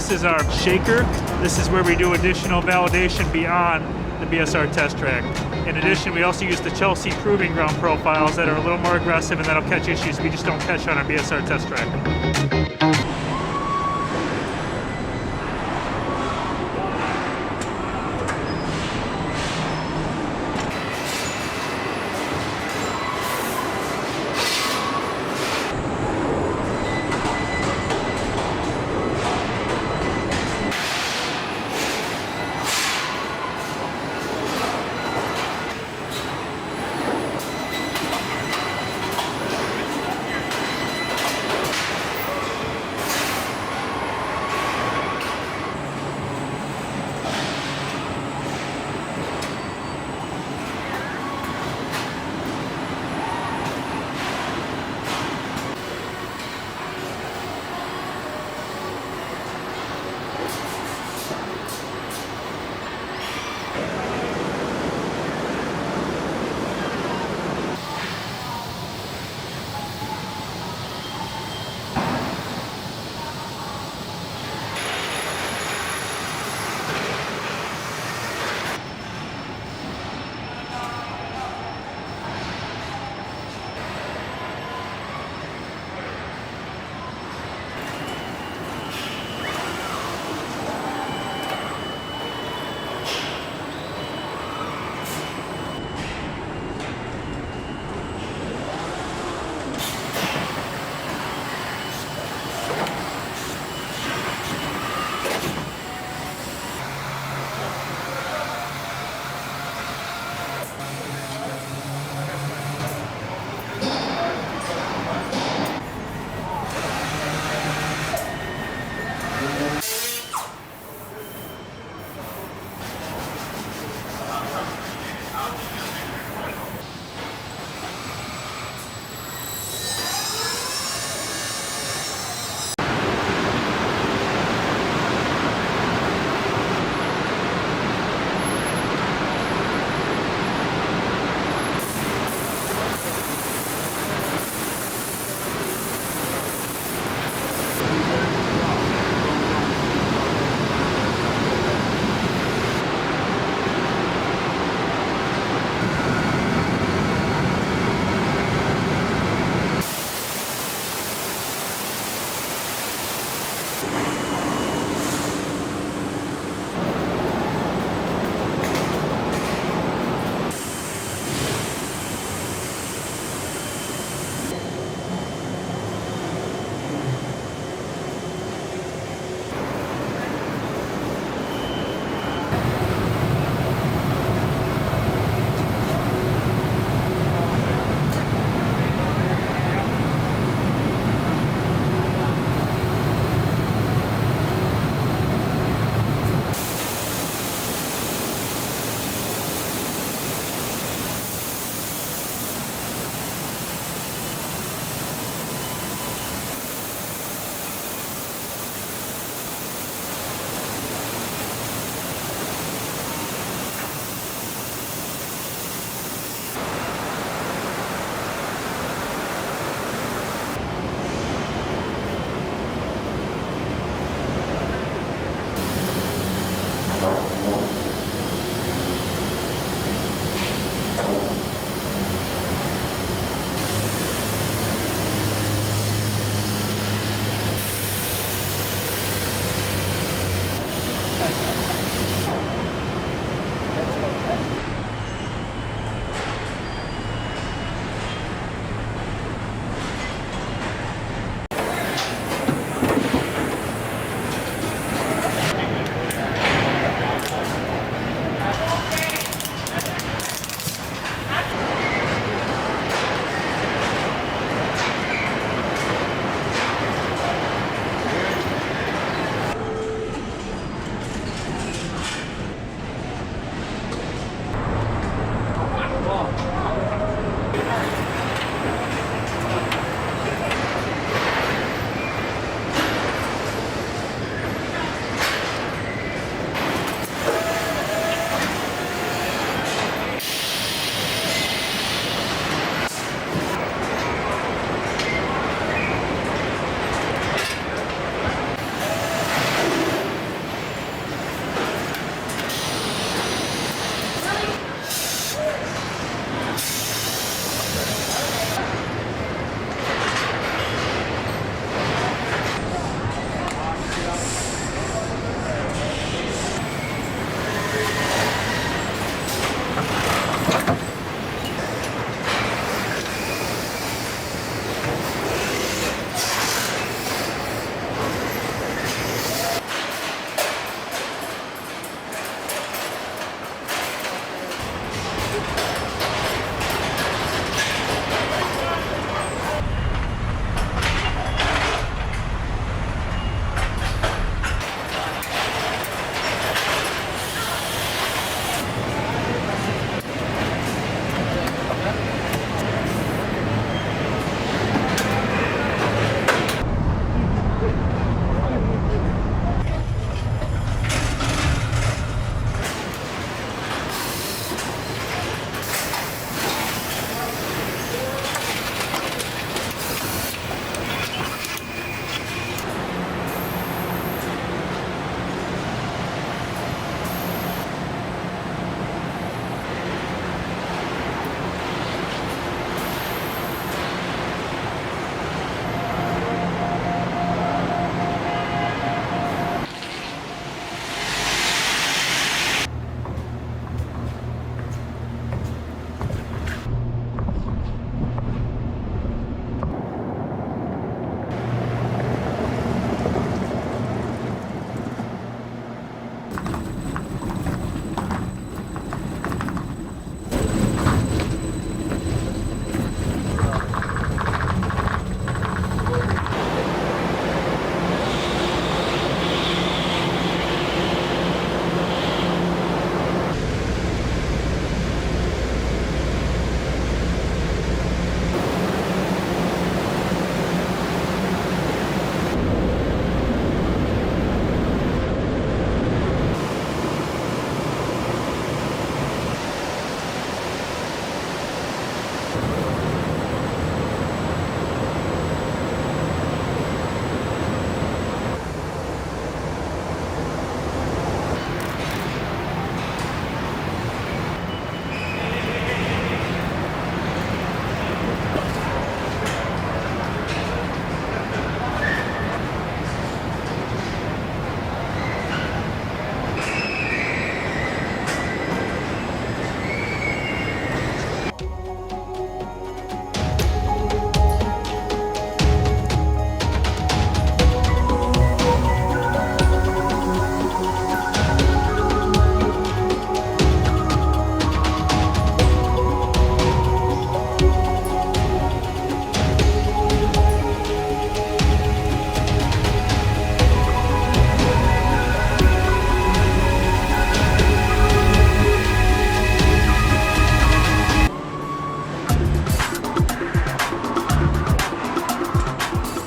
this is our shaker. This is where we do additional validation beyond the BSR test track. In addition, we also use the Chelsea Proving Ground profiles that are a little more aggressive and that'll catch issues we just don't catch on our BSR test track.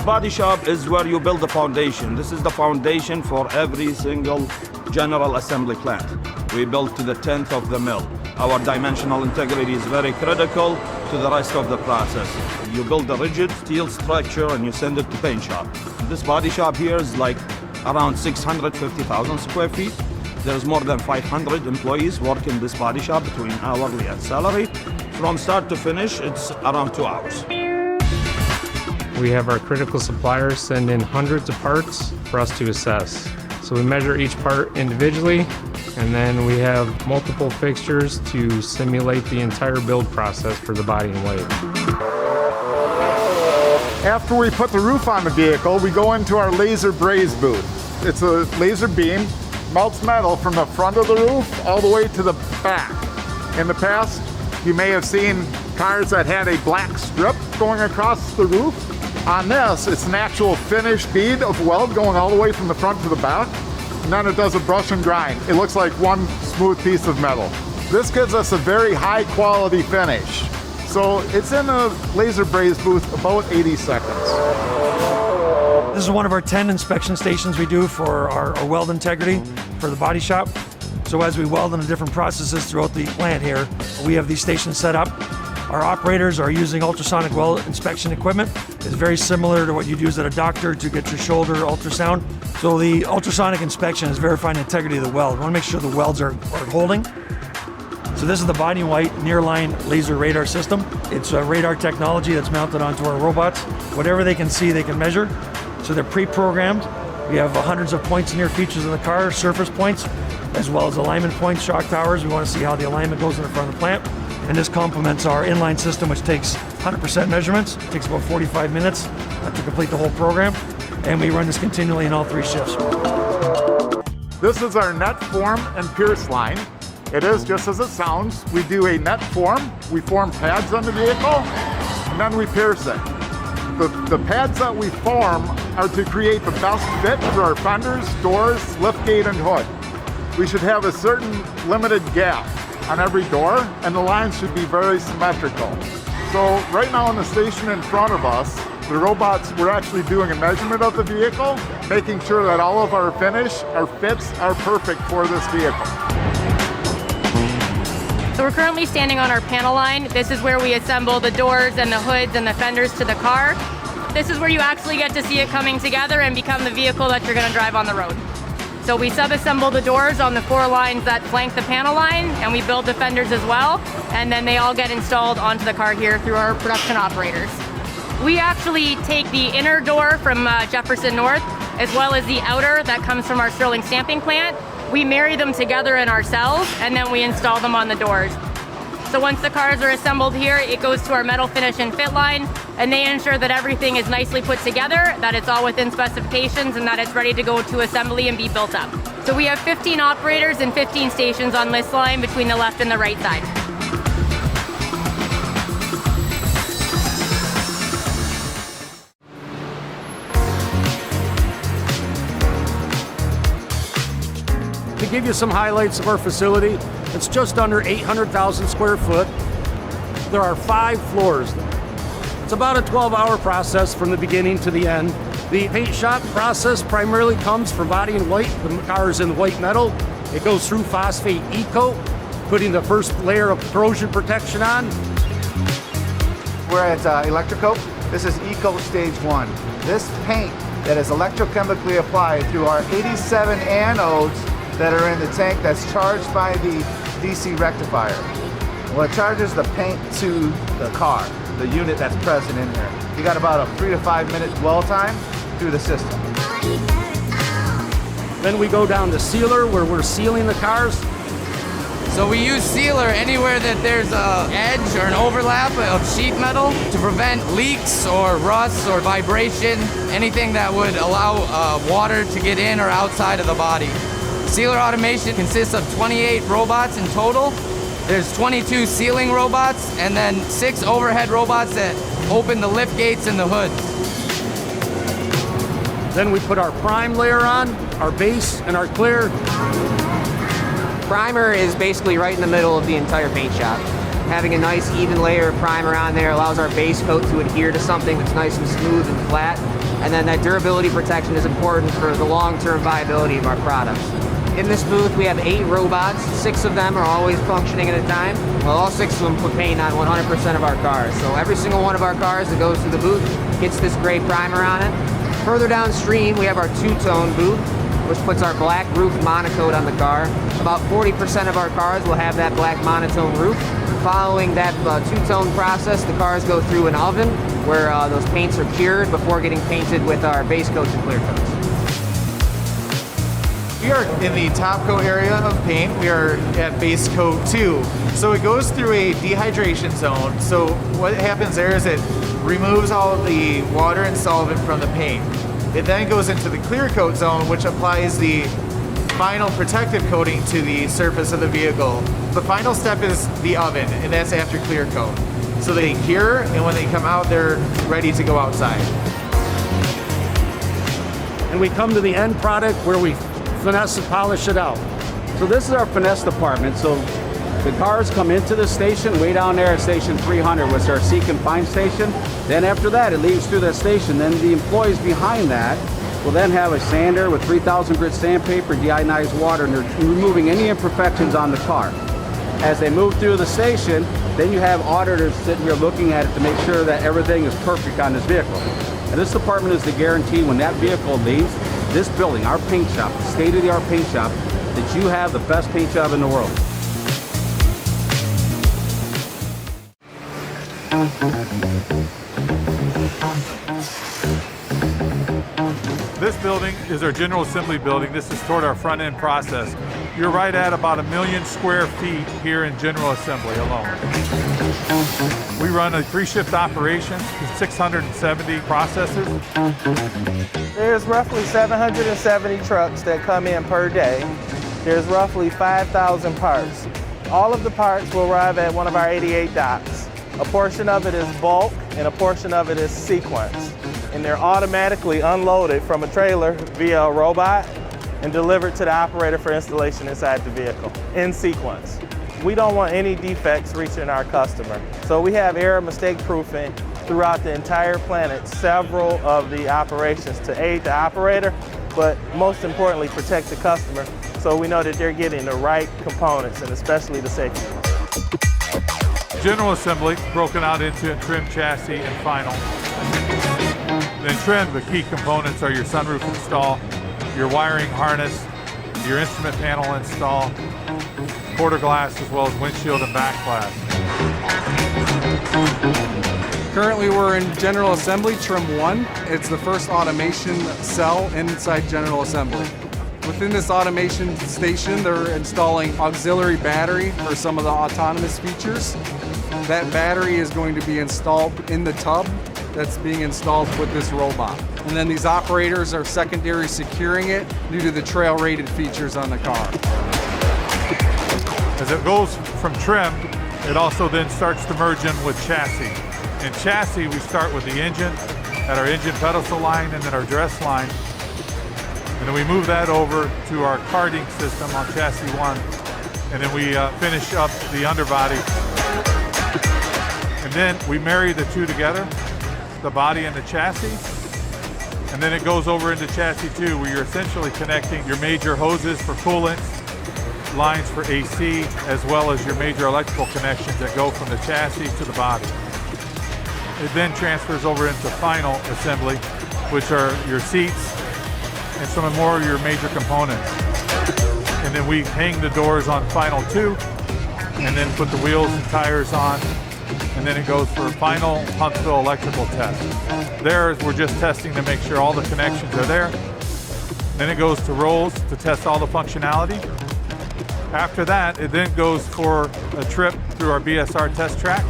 Body shop is where you build the foundation. This is the foundation for every single general assembly plant. We build to the 10th of the mill. Our dimensional integrity is very critical to the rest of the process. You build a rigid steel structure and you send it to paint shop. This body shop here is like around 650,000 square feet. There's more than 500 employees work in this body shop between hourly and salary. From start to finish, it's around 2 hours. We have our critical suppliers send in hundreds of parts for us to assess. So we measure each part individually, and then we have multiple fixtures to simulate the entire build process for the body and weight. After we put the roof on the vehicle, we go into our laser braze booth. It's a laser beam, melts metal from the front of the roof all the way to the back. In the past, you may have seen cars that had a black strip going across the roof. On this, it's an actual finished bead of weld going all the way from the front to the back. And then it does a brush and grind. It looks like one smooth piece of metal. This gives us a very high quality finish. So it's in a laser braze booth about 80 seconds. This is one of our 10 inspection stations we do for our weld integrity for the body shop. So as we weld in the different processes throughout the plant here, we have these stations set up. Our operators are using ultrasonic weld inspection equipment. It's very similar to what you'd use at a doctor to get your shoulder ultrasound. So the ultrasonic inspection is verifying the integrity of the weld. We want to make sure the welds are holding. So this is the body white nearline laser radar system. It's a radar technology that's mounted onto our robots. Whatever they can see, they can measure. So they're pre-programmed. We have hundreds of points near features of the car, surface points, as well as alignment points, shock towers. We want to see how the alignment goes in the front of the plant. And this complements our inline system, which takes 100% measurements. It takes about 45 minutes to complete the whole program. And we run this continually in all 3 shifts. This is our net form and pierce line. It is just as it sounds. We do a net form. We form pads on the vehicle, and then we pierce it. The pads that we form are to create the best fit for our fenders, doors, liftgate, and hood. We should have a certain limited gap on every door, and the lines should be very symmetrical. So right now in the station in front of us, the robots, we're actually doing a measurement of the vehicle, making sure that all of our finish, our fits are perfect for this vehicle. So we're currently standing on our panel line. This is where we assemble the doors and the hoods and the fenders to the car. This is where you actually get to see it coming together and become the vehicle that you're going to drive on the road. So we sub-assemble the doors on the 4 lines that flank the panel line, and we build the fenders as well, and then they all get installed onto the car here through our production operators. We actually take the inner door from Jefferson North, as well as the outer that comes from our Sterling stamping plant. We marry them together in our cells, and then we install them on the doors. So once the cars are assembled here, it goes to our metal finish and fit line, and they ensure that everything is nicely put together, that it's all within specifications, and that it's ready to go to assembly and be built up. So we have 15 operators and 15 stations on this line between the left and the right side. To give you some highlights of our facility, it's just under 800,000 square foot. There are 5 floors. It's about a 12-hour process from the beginning to the end. The paint shop process primarily comes for body and white. The car is in white metal. It goes through phosphate e-coat, putting the first layer of corrosion protection on. We're at Electrocoat. This is e-coat stage 1. This paint that is electrochemically applied through our 87 anodes that are in the tank that's charged by the DC rectifier. Well, it charges the paint to the car, the unit that's present in there. You got about a 3 to 5 minute dwell time through the system. Then we go down to sealer, where we're sealing the cars. So we use sealer anywhere that there's an edge or an overlap of sheet metal to prevent leaks or rust or vibration, anything that would allow water to get in or outside of the body. Sealer automation consists of 28 robots in total. There's 22 sealing robots and then 6 overhead robots that open the lift gates and the hoods. Then we put our prime layer on, our base, and our clear. Primer is basically right in the middle of the entire paint shop. Having a nice even layer of primer on there allows our base coat to adhere to something that's nice and smooth and flat. And then that durability protection is important for the long-term viability of our products. In this booth, we have 8 robots. 6 of them are always functioning at a time. Well, all 6 of them put paint on 100% of our cars. So every single one of our cars that goes through the booth gets this gray primer on it. Further downstream, we have our two-tone booth, which puts our black roof monocoat on the car. About 40% of our cars will have that black monotone roof. Following that two-tone process, the cars go through an oven where those paints are cured before getting painted with our base coats and clear coats. We are in the top coat area of paint. We are at base coat 2. So it goes through a dehydration zone. So what happens there is it removes all of the water and solvent from the paint. It then goes into the clear coat zone, which applies the final protective coating to the surface of the vehicle. The final step is the oven, and that's after clear coat. So they cure, and when they come out, they're ready to go outside. And we come to the end product where we finesse and polish it out. So this is our finesse department. So the cars come into the station, way down there at station 300, which is our seat confined station. Then after that, it leaves through that station. Then the employees behind that will then have a sander with 3,000 grit sandpaper, deionized water, and they're removing any imperfections on the car. As they move through the station, then you have auditors sitting here looking at it to make sure that everything is perfect on this vehicle. And this department is the guarantee when that vehicle leaves this building, our paint shop, state-of-the-art paint shop, that you have the best paint job in the world. This building is our general assembly building. This is toward our front end process. You're right at about 1 million square feet here in general assembly alone. We run a 3-shift operation with 670 processes. There's roughly 770 trucks that come in per day. There's roughly 5,000 parts. All of the parts will arrive at one of our 88 docks. A portion of it is bulk and a portion of it is sequence. And they're automatically unloaded from a trailer via a robot and delivered to the operator for installation inside the vehicle in sequence. We don't want any defects reaching our customer. So we have error mistake proofing throughout the entire plant, several of the operations to aid the operator, but most importantly, protect the customer so we know that they're getting the right components and especially the safety. General assembly broken out into trim, chassis, and final. In trim, the key components are your sunroof install, your wiring harness, your instrument panel install, quarter glass, as well as windshield and back glass. Currently we're in General Assembly, Trim 1. It's the first automation cell inside General Assembly. Within this automation station, they're installing auxiliary battery for some of the autonomous features. That battery is going to be installed in the tub that's being installed with this robot. And then these operators are secondary securing it due to the trail rated features on the car. As it goes from trim, it also then starts to merge in with chassis. In chassis, we start with the engine at our engine pedestal line and then our dress line. And then we move that over to our carding system on chassis 1. And then we finish up the underbody. And then we marry the two together, the body and the chassis. And then it goes over into chassis 2, where you're essentially connecting your major hoses for coolants, lines for AC, as well as your major electrical connections that go from the chassis to the body. It then transfers over into final assembly, which are your seats and some more of your major components. And then we hang the doors on final 2, and then put the wheels and tires on, and then it goes for final Huntsville electrical test. There, we're just testing to make sure all the connections are there. Then it goes to rolls to test all the functionality. After that, it then goes for a trip through our BSR test track.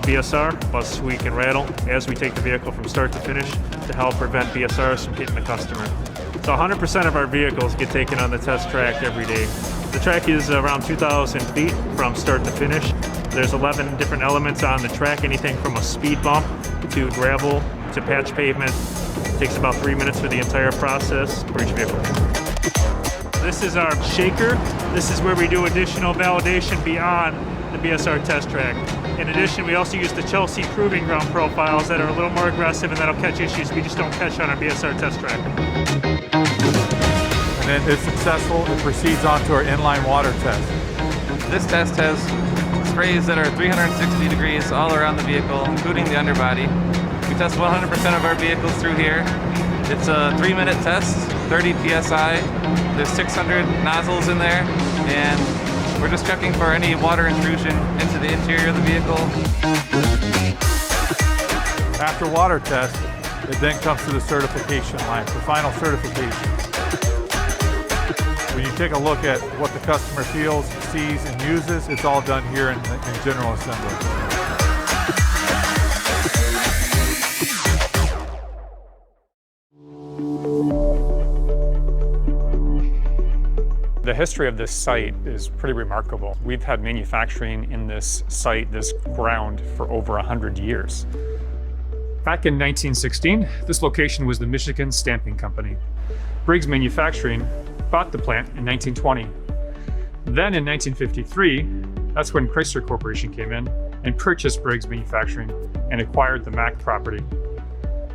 BSR, bust, squeak, and rattle, as we take the vehicle from start to finish to help prevent BSRs from hitting the customer. So 100% of our vehicles get taken on the test track every day. The track is around 2,000 feet from start to finish. There's 11 different elements on the track, anything from a speed bump to gravel to patch pavement. It takes about 3 minutes for the entire process for each vehicle. This is our shaker. This is where we do additional validation beyond the BSR test track. In addition, we also use the Chelsea proving ground profiles that are a little more aggressive and that'll catch issues we just don't catch on our BSR test track. And then if successful, it proceeds on to our inline water test. This test has sprays that are 360 degrees all around the vehicle, including the underbody. We test 100% of our vehicles through here. It's a 3-minute test, 30 PSI. There's 600 nozzles in there, and we're just checking for any water intrusion into the interior of the vehicle. After water test, it then comes to the certification line for final certification. When you take a look at what the customer feels, sees, and uses, it's all done here in general assembly. The history of this site is pretty remarkable. We've had manufacturing in this site, this ground, for over 100 years. Back in 1916, this location was the Michigan Stamping Company. Briggs Manufacturing bought the plant in 1920. Then in 1953, that's when Chrysler Corporation came in and purchased Briggs Manufacturing and acquired the Mack property.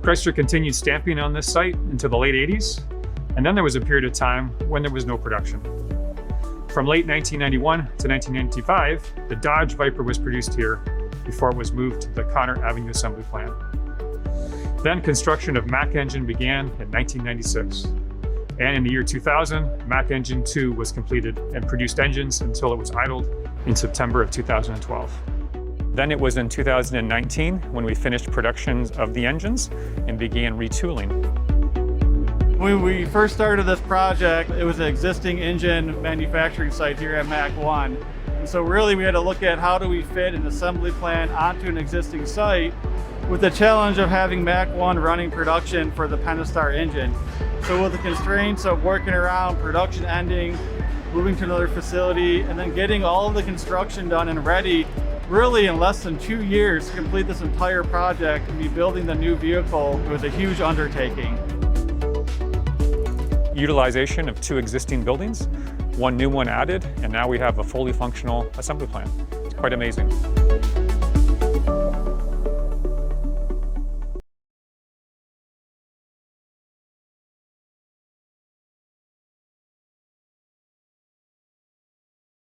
Chrysler continued stamping on this site until the late 80s, and then there was a period of time when there was no production. From late 1991 to 1995, the Dodge Viper was produced here before it was moved to the Connor Avenue assembly plant. Then construction of Mack engine began in 1996. And in the year 2000, Mack Engine 2 was completed and produced engines until it was idled in September of 2012. Then it was in 2019 when we finished production of the engines and began retooling. When we first started this project, it was an existing engine manufacturing site here at Mack 1. And so really we had to look at how do we fit an assembly plant onto an existing site with the challenge of having Mack 1 running production for the Pentastar engine. So with the constraints of working around production ending, moving to another facility, and then getting all of the construction done and ready really in less than 2 years to complete this entire project and be building the new vehicle, it was a huge undertaking. Utilization of 2 existing buildings, 1 new one added, and now we have a fully functional assembly plant. It's quite amazing.